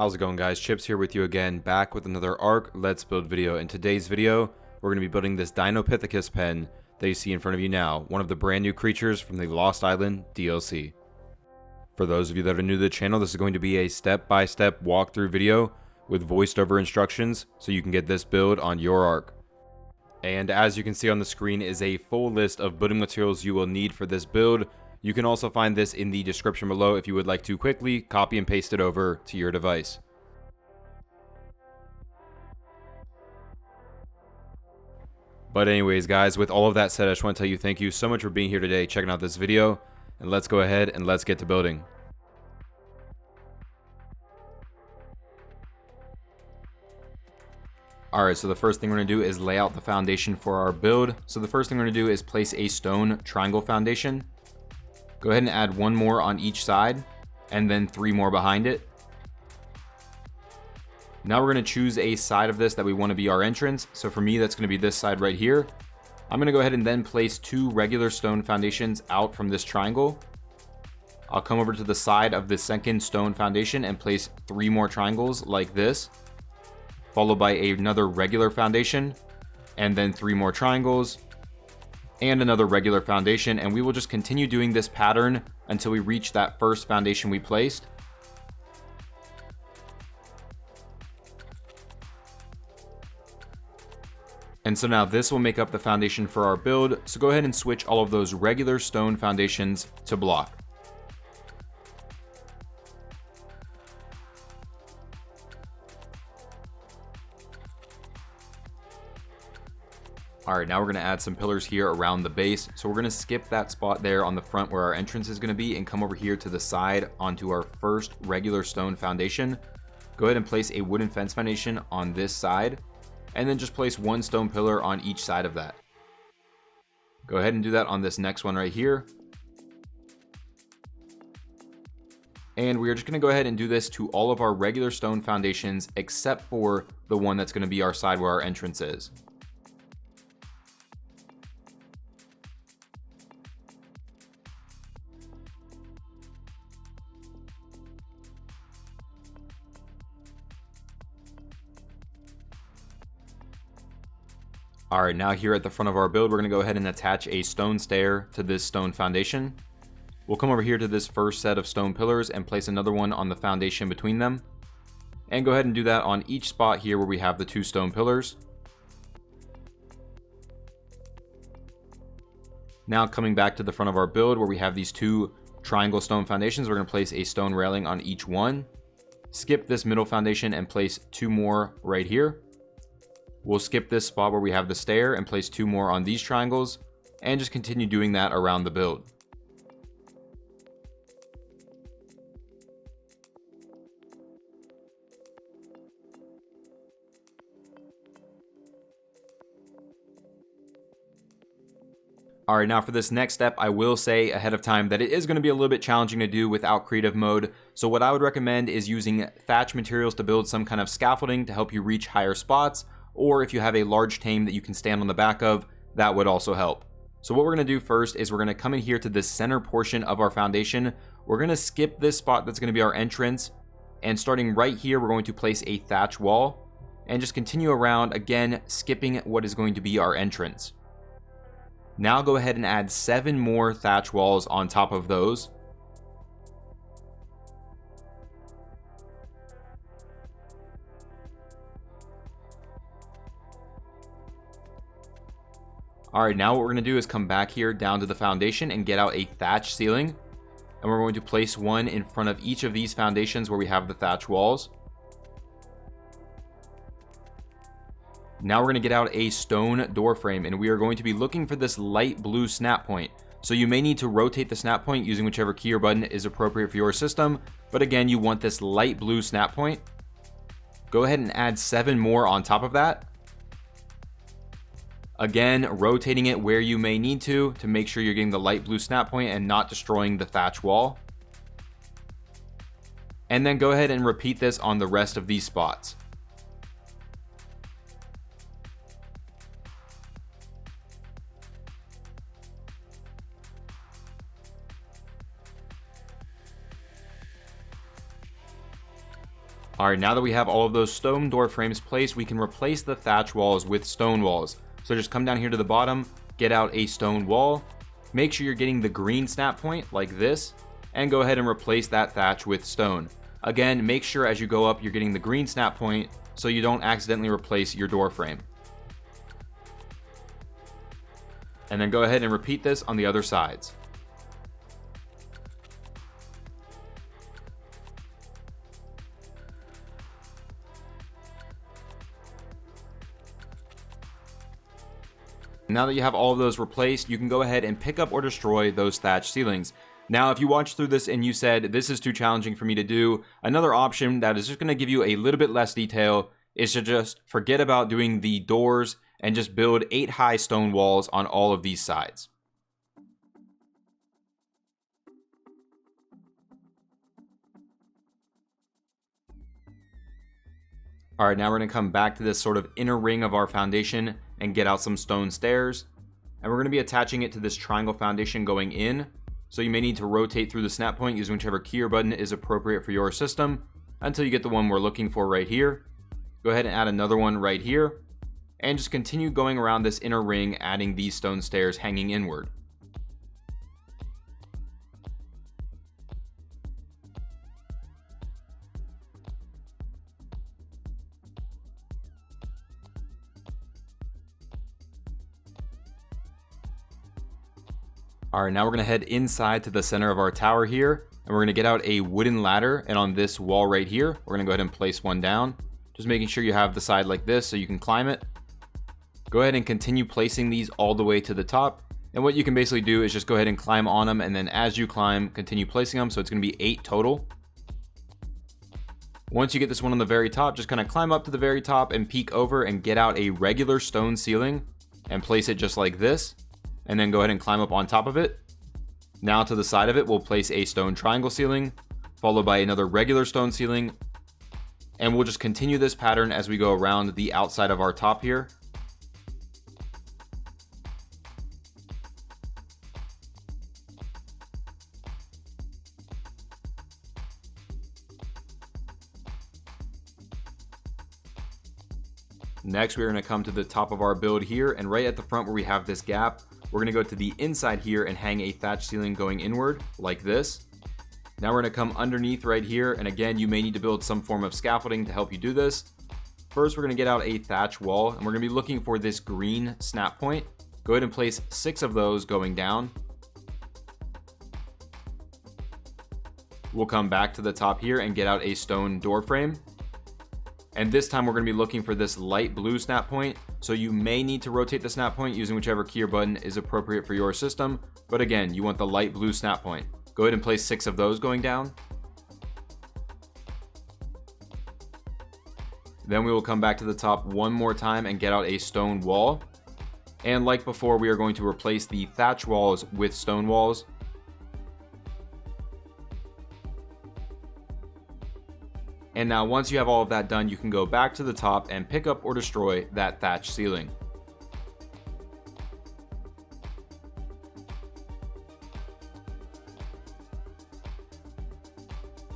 How's it going, guys? Chips here with you again, back with another Ark Let's Build video. In today's video, we're going to be building this Dinopithecus pen that you see in front of you now, one of the brand new creatures from the Lost Island DLC. For those of you that are new to the channel, this is going to be a step-by-step walkthrough video with voiced over instructions so you can get this build on your Ark. And as you can see on the screen is a full list of building materials you will need for this build. You can also find this in the description below if you would like to quickly copy and paste it over to your device. But anyways, guys, with all of that said, I just want to tell you thank you so much for being here today, checking out this video, and let's go ahead and let's get to building. Alright, so the first thing we're going to do is lay out the foundation for our build. So the first thing we're going to do is place a stone triangle foundation. Go ahead and add one more on each side, and then 3 more behind it. Now we're going to choose a side of this that we want to be our entrance. So for me, that's going to be this side right here. I'm going to go ahead and then place 2 regular stone foundations out from this triangle. I'll come over to the side of the second stone foundation and place 3 more triangles like this, followed by another regular foundation, and then 3 more triangles, and another regular foundation, and we will just continue doing this pattern until we reach that first foundation we placed. And so now this will make up the foundation for our build, so go ahead and switch all of those regular stone foundations to block. Alright, now we're going to add some pillars here around the base. So we're going to skip that spot there on the front where our entrance is going to be and come over here to the side onto our first regular stone foundation. Go ahead and place a wooden fence foundation on this side, and then just place 1 stone pillar on each side of that. Go ahead and do that on this next one right here. And we are just going to go ahead and do this to all of our regular stone foundations except for the one that's going to be our side where our entrance is. Alright, now here at the front of our build, we're going to go ahead and attach a stone stair to this stone foundation. We'll come over here to this first set of stone pillars and place another one on the foundation between them. And go ahead and do that on each spot here where we have the 2 stone pillars. Now coming back to the front of our build where we have these 2 triangle stone foundations, we're going to place a stone railing on each one. Skip this middle foundation and place 2 more right here. We'll skip this spot where we have the stair and place 2 more on these triangles, and just continue doing that around the build. Alright, now for this next step, I will say ahead of time that it is going to be a little bit challenging to do without creative mode. So what I would recommend is using thatch materials to build some kind of scaffolding to help you reach higher spots. Or if you have a large tame that you can stand on the back of, that would also help. So what we're going to do first is we're going to come in here to this center portion of our foundation. We're going to skip this spot that's going to be our entrance. And starting right here, we're going to place a thatch wall. And just continue around, again, skipping what is going to be our entrance. Now go ahead and add 7 more thatch walls on top of those. Alright, now what we're going to do is come back here down to the foundation and get out a thatch ceiling. And we're going to place one in front of each of these foundations where we have the thatch walls. Now we're going to get out a stone door frame, and we are going to be looking for this light blue snap point. So you may need to rotate the snap point using whichever key or button is appropriate for your system. But again, you want this light blue snap point. Go ahead and add 7 more on top of that. Again, rotating it where you may need to make sure you're getting the light blue snap point and not destroying the thatch wall. And then go ahead and repeat this on the rest of these spots. Alright, now that we have all of those stone door frames placed, we can replace the thatch walls with stone walls. So just come down here to the bottom, get out a stone wall, make sure you're getting the green snap point like this, and go ahead and replace that thatch with stone. Again, make sure as you go up you're getting the green snap point so you don't accidentally replace your door frame. And then go ahead and repeat this on the other sides. Now that you have all of those replaced, you can go ahead and pick up or destroy those thatch ceilings. Now, if you watched through this and you said, this is too challenging for me to do, another option that is just going to give you a little bit less detail is to just forget about doing the doors and just build 8 high stone walls on all of these sides. Alright, now we're going to come back to this sort of inner ring of our foundation and get out some stone stairs. And we're going to be attaching it to this triangle foundation going in. So you may need to rotate through the snap point using whichever key or button is appropriate for your system until you get the one we're looking for right here. Go ahead and add another one right here. And just continue going around this inner ring, adding these stone stairs hanging inward. Alright, now we're going to head inside to the center of our tower here, and we're going to get out a wooden ladder, and on this wall right here, we're going to go ahead and place one down. Just making sure you have the side like this so you can climb it. Go ahead and continue placing these all the way to the top, and what you can basically do is just go ahead and climb on them, and then as you climb, continue placing them, so it's going to be 8 total. Once you get this one on the very top, just kind of climb up to the very top and peek over and get out a regular stone ceiling and place it just like this. And then go ahead and climb up on top of it. Now to the side of it, we'll place a stone triangle ceiling, followed by another regular stone ceiling. And we'll just continue this pattern as we go around the outside of our top here. Next, we're going to come to the top of our build here, and right at the front where we have this gap, we're going to go to the inside here and hang a thatch ceiling going inward like this. Now we're going to come underneath right here, and again, you may need to build some form of scaffolding to help you do this. First, we're going to get out a thatch wall, and we're going to be looking for this green snap point. Go ahead and place 6 of those going down. We'll come back to the top here and get out a stone door frame. And this time we're going to be looking for this light blue snap point. So you may need to rotate the snap point using whichever key or button is appropriate for your system. But again, you want the light blue snap point. Go ahead and place 6 of those going down. Then we will come back to the top one more time and get out a stone wall. And like before, we are going to replace the thatch walls with stone walls. And now once you have all of that done, you can go back to the top and pick up or destroy that thatch ceiling.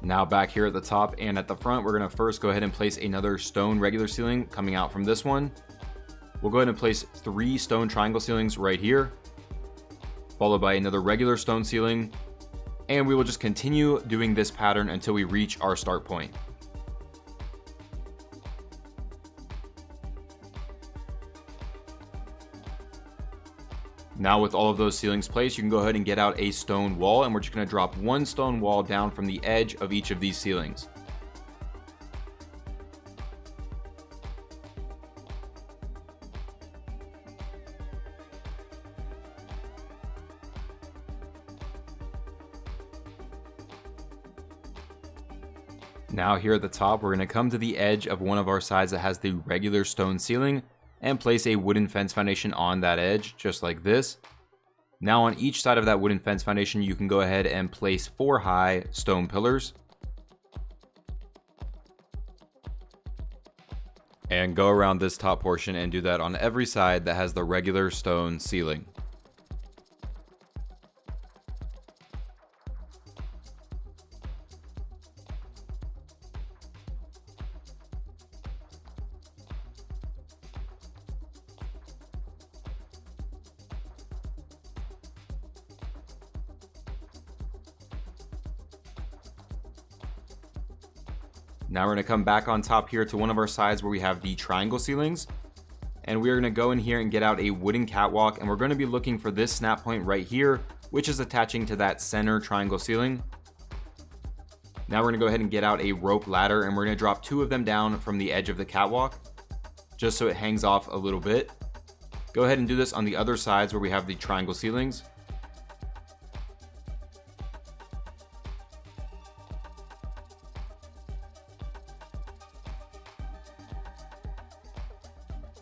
Now back here at the top and at the front, we're going to first go ahead and place another stone regular ceiling coming out from this one. We'll go ahead and place 3 stone triangle ceilings right here, followed by another regular stone ceiling. And we will just continue doing this pattern until we reach our start point. Now with all of those ceilings placed, you can go ahead and get out a stone wall, and we're just going to drop 1 stone wall down from the edge of each of these ceilings. Now here at the top, we're going to come to the edge of one of our sides that has the regular stone ceiling, and place a wooden fence foundation on that edge, just like this. Now on each side of that wooden fence foundation, you can go ahead and place 4 high stone pillars. And go around this top portion and do that on every side that has the regular stone ceiling. Now we're going to come back on top here to one of our sides where we have the triangle ceilings. And we're going to go in here and get out a wooden catwalk, and we're going to be looking for this snap point right here, which is attaching to that center triangle ceiling. Now we're going to go ahead and get out a rope ladder, and we're going to drop 2 of them down from the edge of the catwalk, just so it hangs off a little bit. Go ahead and do this on the other sides where we have the triangle ceilings.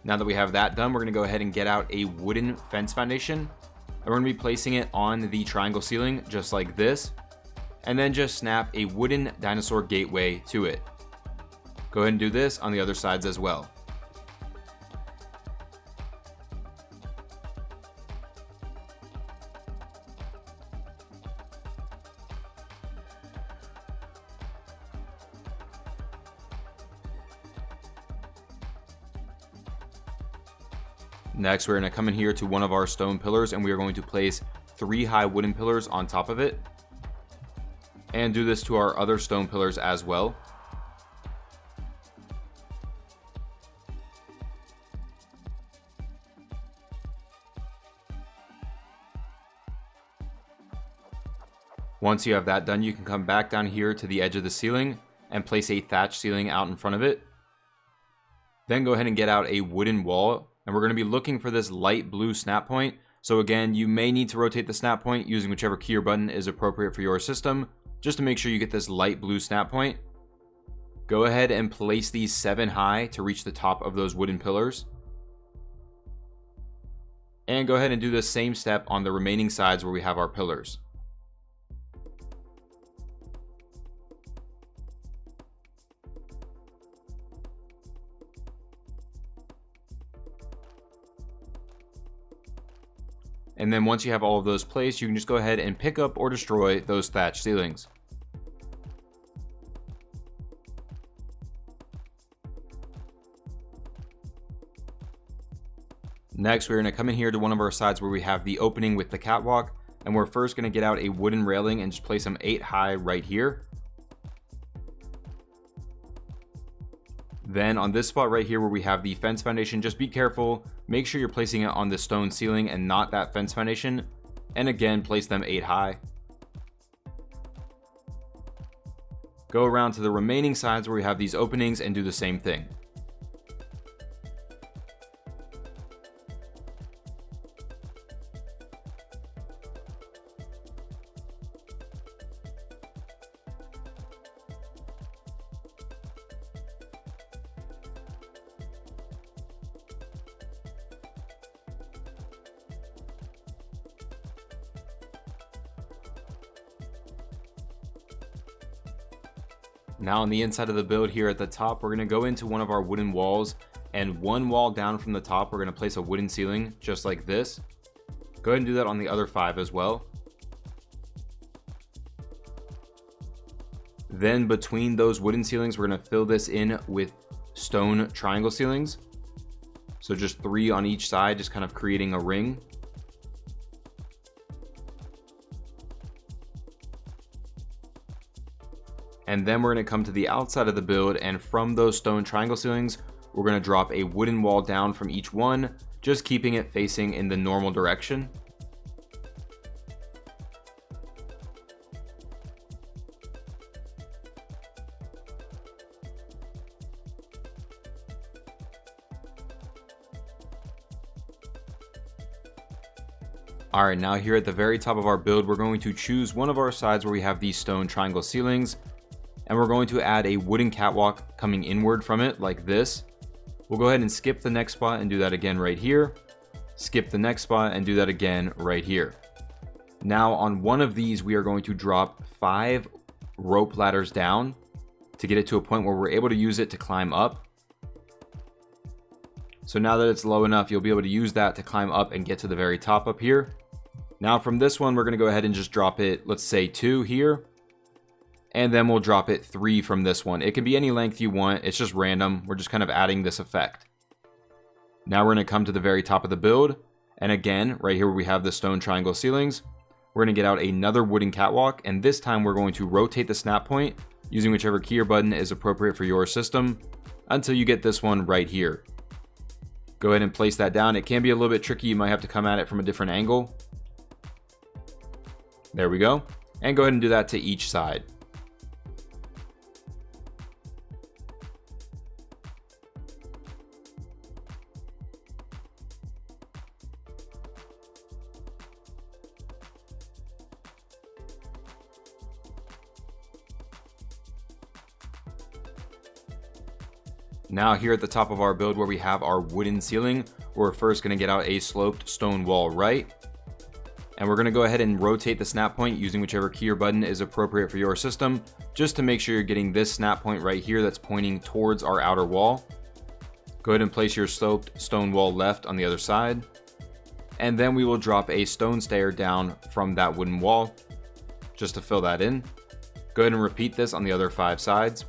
Now that we have that done, we're going to go ahead and get out a wooden fence foundation. And we're going to be placing it on the triangle ceiling just like this. And then just snap a wooden dinosaur gateway to it. Go ahead and do this on the other sides as well. Next, we're going to come in here to one of our stone pillars, and we are going to place 3 high wooden pillars on top of it. And do this to our other stone pillars as well. Once you have that done, you can come back down here to the edge of the ceiling and place a thatch ceiling out in front of it. Then go ahead and get out a wooden wall. And we're going to be looking for this light blue snap point. So again, you may need to rotate the snap point using whichever key or button is appropriate for your system, just to make sure you get this light blue snap point. Go ahead and place these 7 high to reach the top of those wooden pillars. And go ahead and do the same step on the remaining sides where we have our pillars. And then once you have all of those placed, you can just go ahead and pick up or destroy those thatch ceilings. Next, we're going to come in here to one of our sides where we have the opening with the catwalk. And we're first going to get out a wooden railing and just place them 8 high right here. Then on this spot right here where we have the fence foundation, just be careful. Make sure you're placing it on the stone ceiling and not that fence foundation. And again, place them 8 high. Go around to the remaining sides where we have these openings and do the same thing. Now on the inside of the build here at the top, we're going to go into one of our wooden walls, and 1 wall down from the top, we're going to place a wooden ceiling just like this. Go ahead and do that on the other 5 as well. Then between those wooden ceilings, we're going to fill this in with stone triangle ceilings. So just 3 on each side, just kind of creating a ring. And then we're going to come to the outside of the build, and from those stone triangle ceilings, we're going to drop a wooden wall down from each one, just keeping it facing in the normal direction. Alright, now here at the very top of our build, we're going to choose one of our sides where we have these stone triangle ceilings. And we're going to add a wooden catwalk coming inward from it like this. We'll go ahead and skip the next spot and do that again right here. Skip the next spot and do that again right here. Now on one of these, we are going to drop 5 rope ladders down to get it to a point where we're able to use it to climb up. So now that it's low enough, you'll be able to use that to climb up and get to the very top up here. Now from this one, we're going to go ahead and just drop it, let's say 2 here. And then we'll drop it 3 from this one. It can be any length you want. It's just random. We're just kind of adding this effect. Now we're going to come to the very top of the build. And again, right here where we have the stone triangle ceilings, we're going to get out another wooden catwalk. And this time we're going to rotate the snap point using whichever key or button is appropriate for your system until you get this one right here. Go ahead and place that down. It can be a little bit tricky. You might have to come at it from a different angle. There we go. And go ahead and do that to each side. Now here at the top of our build where we have our wooden ceiling, we're first going to get out a sloped stone wall right. And we're going to go ahead and rotate the snap point using whichever key or button is appropriate for your system, just to make sure you're getting this snap point right here that's pointing towards our outer wall. Go ahead and place your sloped stone wall left on the other side. And then we will drop a stone stair down from that wooden wall, just to fill that in. Go ahead and repeat this on the other 5 sides.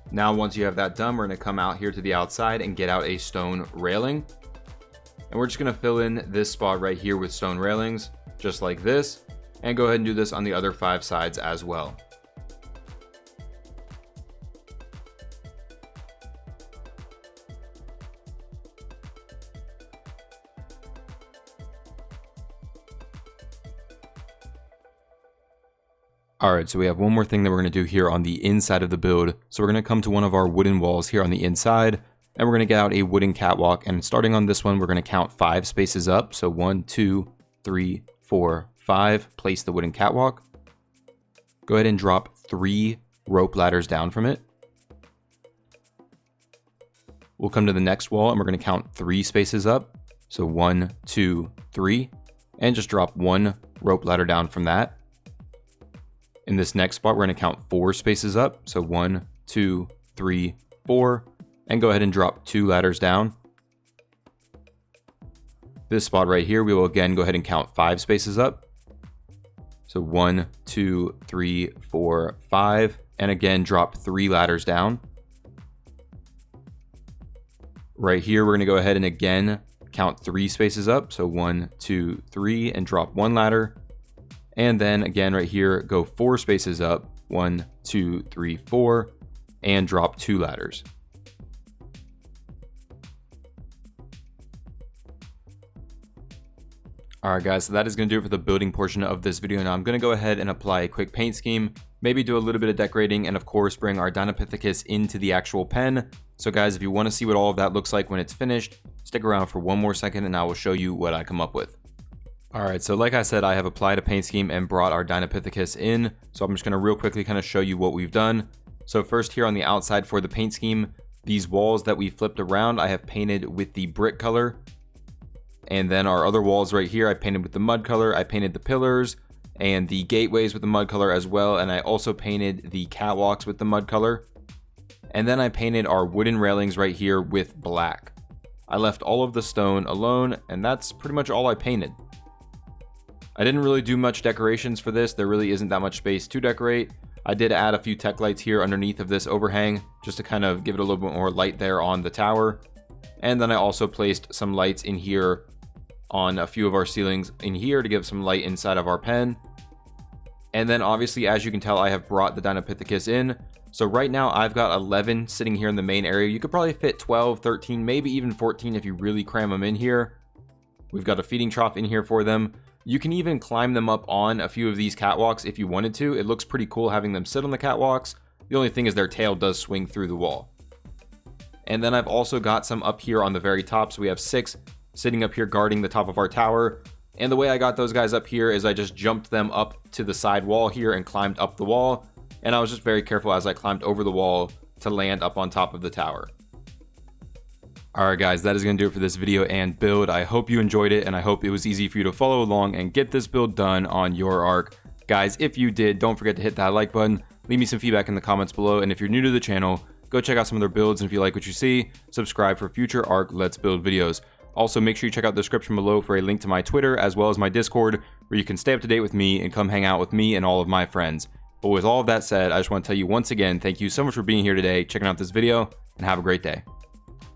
Now once you have that done, we're going to come out here to the outside and get out a stone railing. And we're just going to fill in this spot right here with stone railings, just like this. And go ahead and do this on the other 5 sides as well. Alright, so we have one more thing that we're going to do here on the inside of the build. So we're going to come to one of our wooden walls here on the inside, and we're going to get out a wooden catwalk. And starting on this one, we're going to count 5 spaces up. So 1, 2, 3, 4, 5. Place the wooden catwalk. Go ahead and drop 3 rope ladders down from it. We'll come to the next wall and we're going to count 3 spaces up. So 1, 2, 3. And just drop 1 rope ladder down from that. In this next spot, we're going to count 4 spaces up. So 1, 2, 3, 4, and go ahead and drop 2 ladders down. This spot right here, we will again go ahead and count 5 spaces up. So 1, 2, 3, 4, 5, and again, drop 3 ladders down. Right here, we're going to go ahead and again count 3 spaces up. So 1, 2, 3, and drop 1 ladder. And then again, right here, go 4 spaces up, 1, 2, 3, 4, and drop 2 ladders. Alright guys, so that is going to do it for the building portion of this video. Now I'm going to go ahead and apply a quick paint scheme, maybe do a little bit of decorating, and of course bring our Dinopithecus into the actual pen. So guys, if you want to see what all of that looks like when it's finished, stick around for one more second and I will show you what I come up with. Alright, so like I said, I have applied a paint scheme and brought our Dinopithecus in. So I'm just going to real quickly kind of show you what we've done. So first here on the outside for the paint scheme, these walls that we flipped around, I have painted with the brick color. And then our other walls right here, I painted with the mud color. I painted the pillars and the gateways with the mud color as well. And I also painted the catwalks with the mud color. And then I painted our wooden railings right here with black. I left all of the stone alone, and that's pretty much all I painted. I didn't really do much decorations for this. There really isn't that much space to decorate. I did add a few tech lights here underneath of this overhang just to kind of give it a little bit more light there on the tower. And then I also placed some lights in here on a few of our ceilings in here to give some light inside of our pen. And then obviously, as you can tell, I have brought the Dinopithecus in. So right now I've got 11 sitting here in the main area. You could probably fit 12, 13, maybe even 14 if you really cram them in here. We've got a feeding trough in here for them. You can even climb them up on a few of these catwalks if you wanted to. It looks pretty cool having them sit on the catwalks. The only thing is their tail does swing through the wall. And then I've also got some up here on the very top. So we have 6 sitting up here guarding the top of our tower. And the way I got those guys up here is I just jumped them up to the side wall here and climbed up the wall. And I was just very careful as I climbed over the wall to land up on top of the tower. Alright guys, that is going to do it for this video and build. I hope you enjoyed it, and I hope it was easy for you to follow along and get this build done on your Ark. Guys, if you did, don't forget to hit that like button, leave me some feedback in the comments below, and if you're new to the channel, go check out some of their builds, and if you like what you see, subscribe for future Ark Let's Build videos. Also, make sure you check out the description below for a link to my Twitter as well as my Discord, where you can stay up to date with me and come hang out with me and all of my friends. But with all of that said, I just want to tell you once again, thank you so much for being here today, checking out this video, and have a great day.